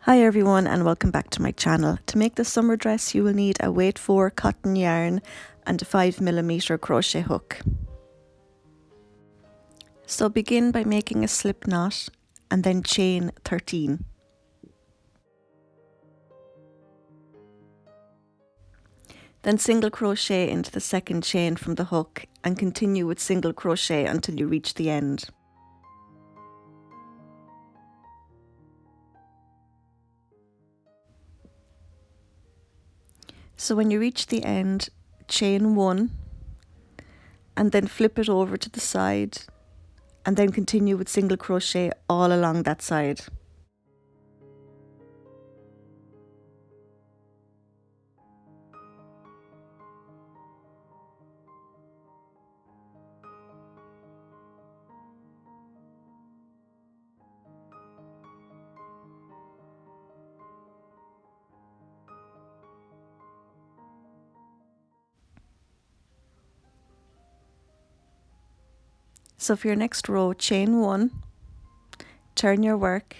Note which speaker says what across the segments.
Speaker 1: Hi everyone and welcome back to my channel. To make this summer dress you will need a weight 4 cotton yarn and a 5mm crochet hook. So begin by making a slip knot and then chain 13. Then single crochet into the second chain from the hook and continue with single crochet until you reach the end. So when you reach the end, chain 1 and then flip it over to the side and then continue with single crochet all along that side. So for your next row, chain 1, turn your work,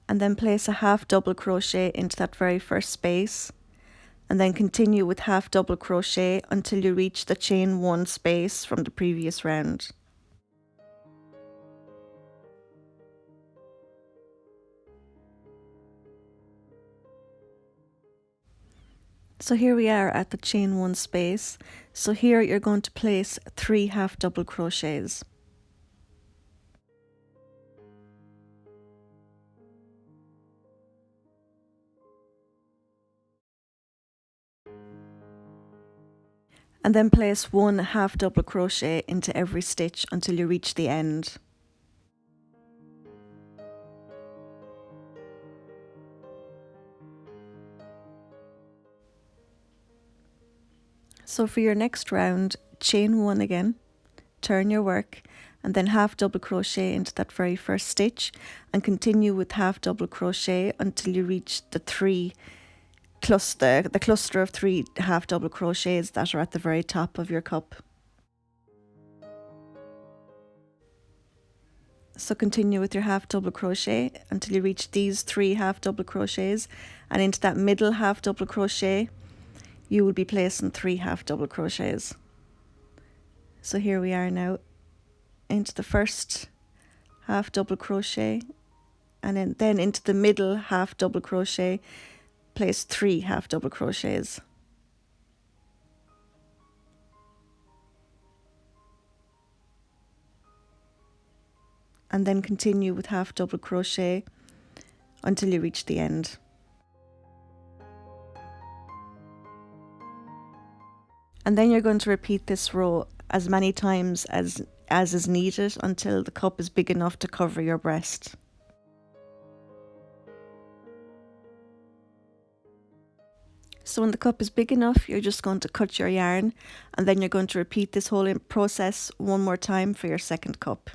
Speaker 1: and then place a half double crochet into that very first space, and then continue with half double crochet until you reach the chain 1 space from the previous round. So here we are at the chain 1 space. So here you're going to place 3 half double crochets. And then place 1 half double crochet into every stitch until you reach the end. So for your next round, chain 1 again, turn your work, and then half double crochet into that very first stitch and continue with half double crochet until you reach the cluster of 3 half double crochets that are at the very top of your cup. So continue with your half double crochet until you reach these 3 half double crochets, and into that middle half double crochet you will be placing 3 half double crochets. So here we are now into the first half double crochet, and then into the middle half double crochet place 3 half double crochets. And then continue with half double crochet until you reach the end. And then you're going to repeat this row as many times as is needed until the cup is big enough to cover your breast. So when the cup is big enough, you're just going to cut your yarn, and then you're going to repeat this whole process one more time for your second cup.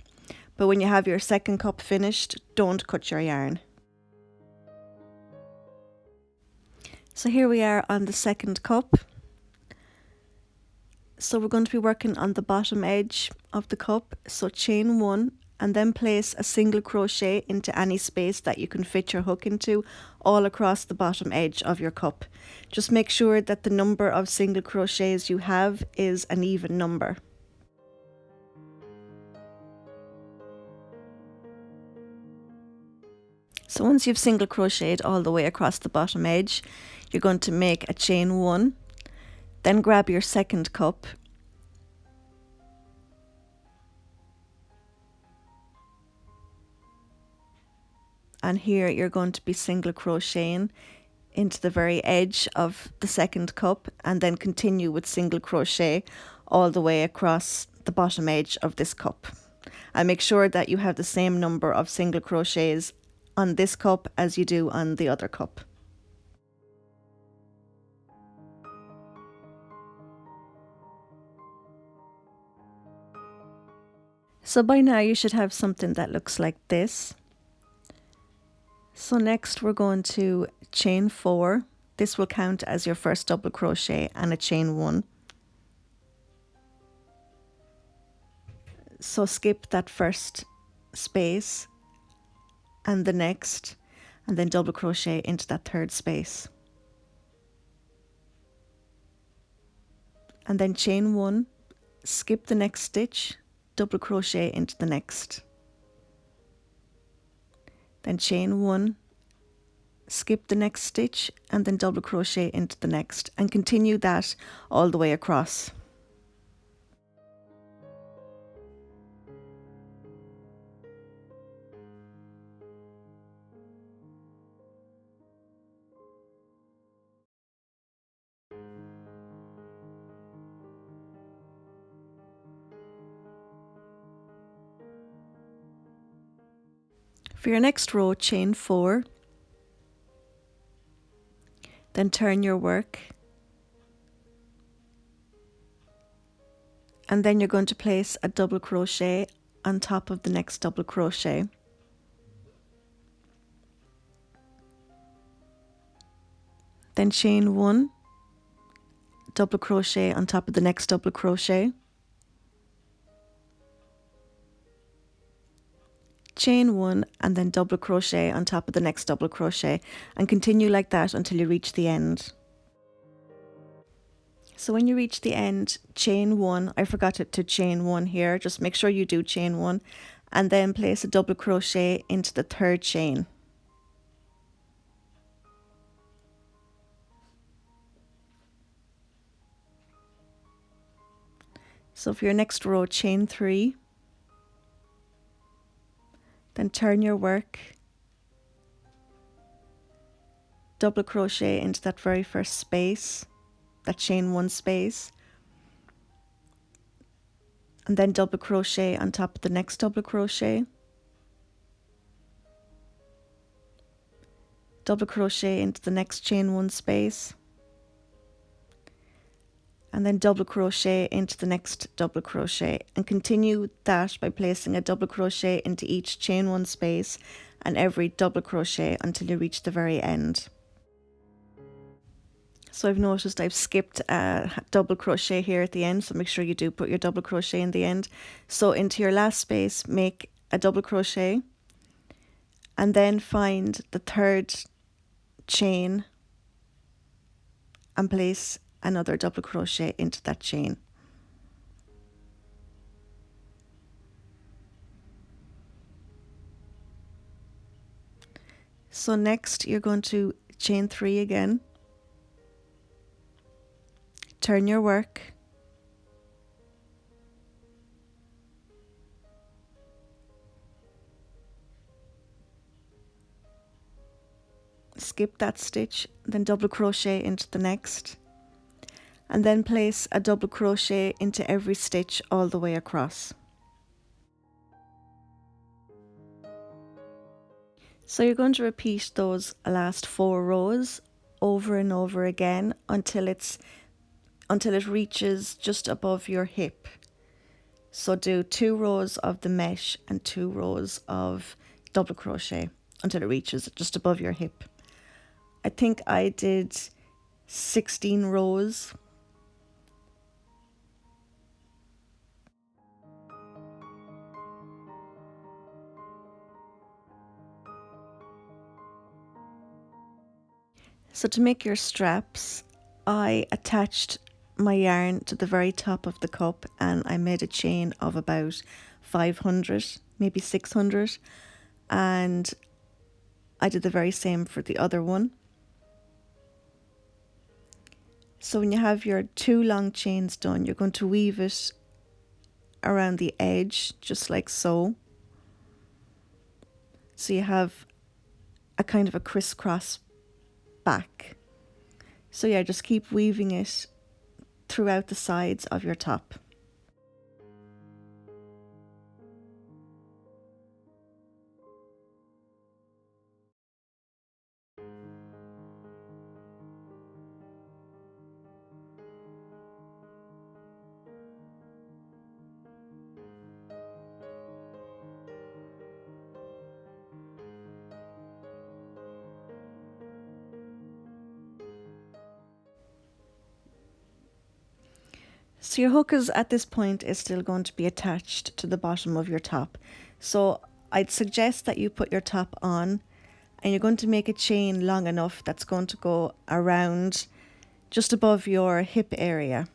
Speaker 1: But when you have your second cup finished, don't cut your yarn. So here we are on the second cup. So we're going to be working on the bottom edge of the cup. So chain 1 and then place a single crochet into any space that you can fit your hook into all across the bottom edge of your cup. Just make sure that the number of single crochets you have is an even number. So once you've single crocheted all the way across the bottom edge, you're going to make a chain 1, then grab your second cup and here you're going to be single crocheting into the very edge of the second cup, and then continue with single crochet all the way across the bottom edge of this cup. And make sure that you have the same number of single crochets on this cup as you do on the other cup. So by now you should have something that looks like this. So next we're going to chain 4. This will count as your first double crochet and a chain 1. So skip that first space and the next, and then double crochet into that third space. And then chain 1, skip the next stitch, double crochet into the next. Then chain 1, skip the next stitch, and then double crochet into the next, and continue that all the way across. For your next row, chain 4, then turn your work, and then you're going to place a double crochet on top of the next double crochet. Then chain 1, double crochet on top of the next double crochet, chain 1, and then double crochet on top of the next double crochet, and continue like that until you reach the end. So when you reach the end, chain 1, I forgot to chain 1 here, just make sure you do chain 1, and then place a double crochet into the third chain. So for your next row, chain 3, then turn your work, double crochet into that very first space, that chain 1 space, and then double crochet on top of the next double crochet, double crochet into the next chain 1 space, and then double crochet into the next double crochet, and continue that by placing a double crochet into each chain 1 space and every double crochet until you reach the very end. So I've noticed I've skipped a double crochet here at the end, so make sure you do put your double crochet in the end. So into your last space, make a double crochet, and then find the third chain and place another double crochet into that chain. So next you're going to chain 3 again, turn your work, skip that stitch, then double crochet into the next, and then place a double crochet into every stitch all the way across. So you're going to repeat those last 4 rows over and over again until it reaches just above your hip. So do 2 rows of the mesh and 2 rows of double crochet until it reaches just above your hip. I think I did 16 rows. So to make your straps, I attached my yarn to the very top of the cup and I made a chain of about 500, maybe 600, and I did the very same for the other one. So when you have your 2 long chains done, you're going to weave it around the edge, just like so. So you have a kind of a crisscross back. So yeah, just keep weaving it throughout the sides of your top. So your hook at this point is still going to be attached to the bottom of your top. So I'd suggest that you put your top on and you're going to make a chain long enough that's going to go around just above your hip area.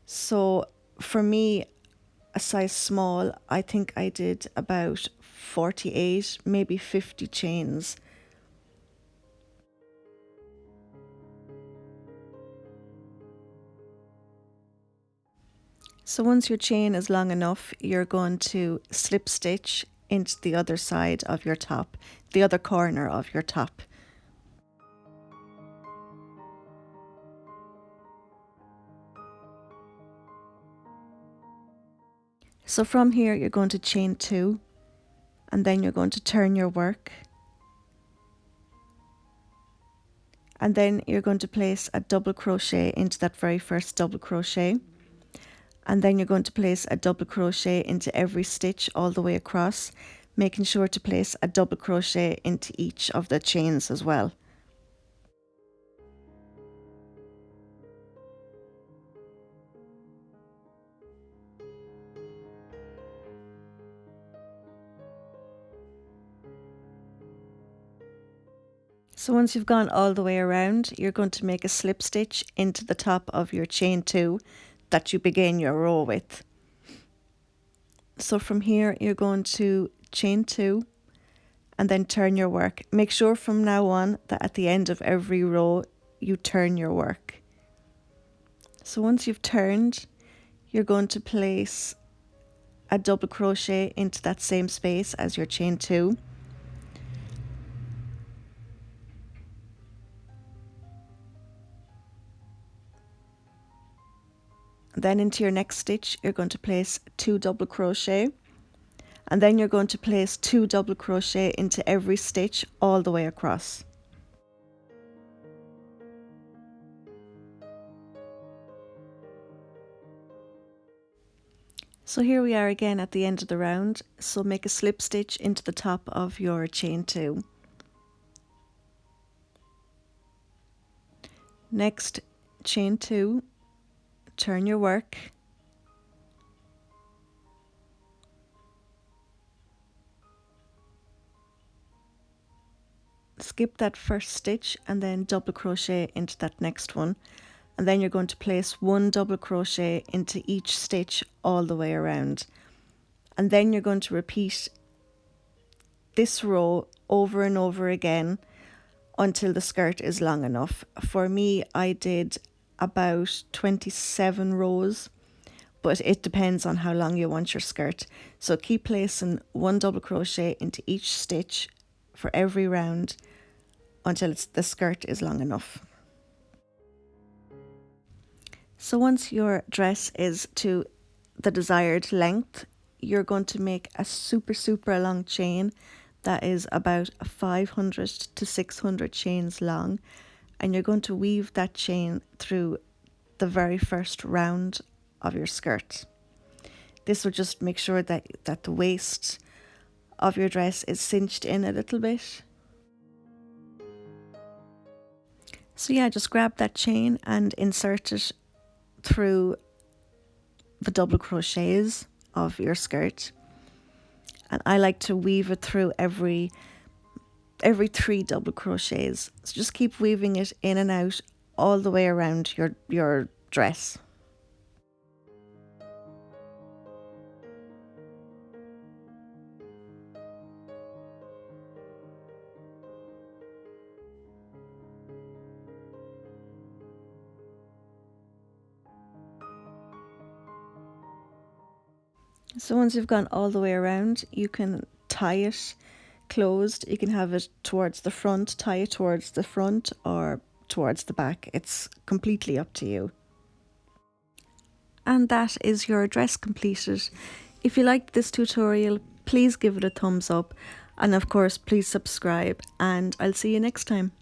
Speaker 1: So for me, a size small, I think I did about 48, maybe 50 chains. So once your chain is long enough, you're going to slip stitch into the other side of your top, the other corner of your top. So from here, you're going to chain 2, and then you're going to turn your work. And then you're going to place a double crochet into that very first double crochet. And then you're going to place a double crochet into every stitch all the way across, making sure to place a double crochet into each of the chains as well. So once you've gone all the way around, you're going to make a slip stitch into the top of your chain 2 that you begin your row with. So from here, you're going to chain 2 and then turn your work. Make sure from now on that at the end of every row, you turn your work. So once you've turned, you're going to place a double crochet into that same space as your chain 2. Then into your next stitch, you're going to place 2 double crochet, and then you're going to place 2 double crochet into every stitch all the way across. So here we are again at the end of the round, so make a slip stitch into the top of your chain 2. Next, chain 2, turn your work, skip that first stitch and then double crochet into that next one, and then you're going to place 1 double crochet into each stitch all the way around, and then you're going to repeat this row over and over again until the skirt is long enough. For me, I did about 27 rows, but it depends on how long you want your skirt. So keep placing 1 double crochet into each stitch for every round until the skirt is long enough. So once your dress is to the desired length, you're going to make a super long chain that is about 500 to 600 chains long, and you're going to weave that chain through the very first round of your skirt. This will just make sure that the waist of your dress is cinched in a little bit. So yeah, just grab that chain and insert it through the double crochets of your skirt, and I like to weave it through every 3 double crochets. So just keep weaving it in and out all the way around your dress. So once you've gone all the way around, you can tie it closed. You can have it towards the front, tie it towards the front or towards the back. It's completely up to you. And that is your dress completed. If you liked this tutorial, please give it a thumbs up, and of course please subscribe, and I'll see you next time.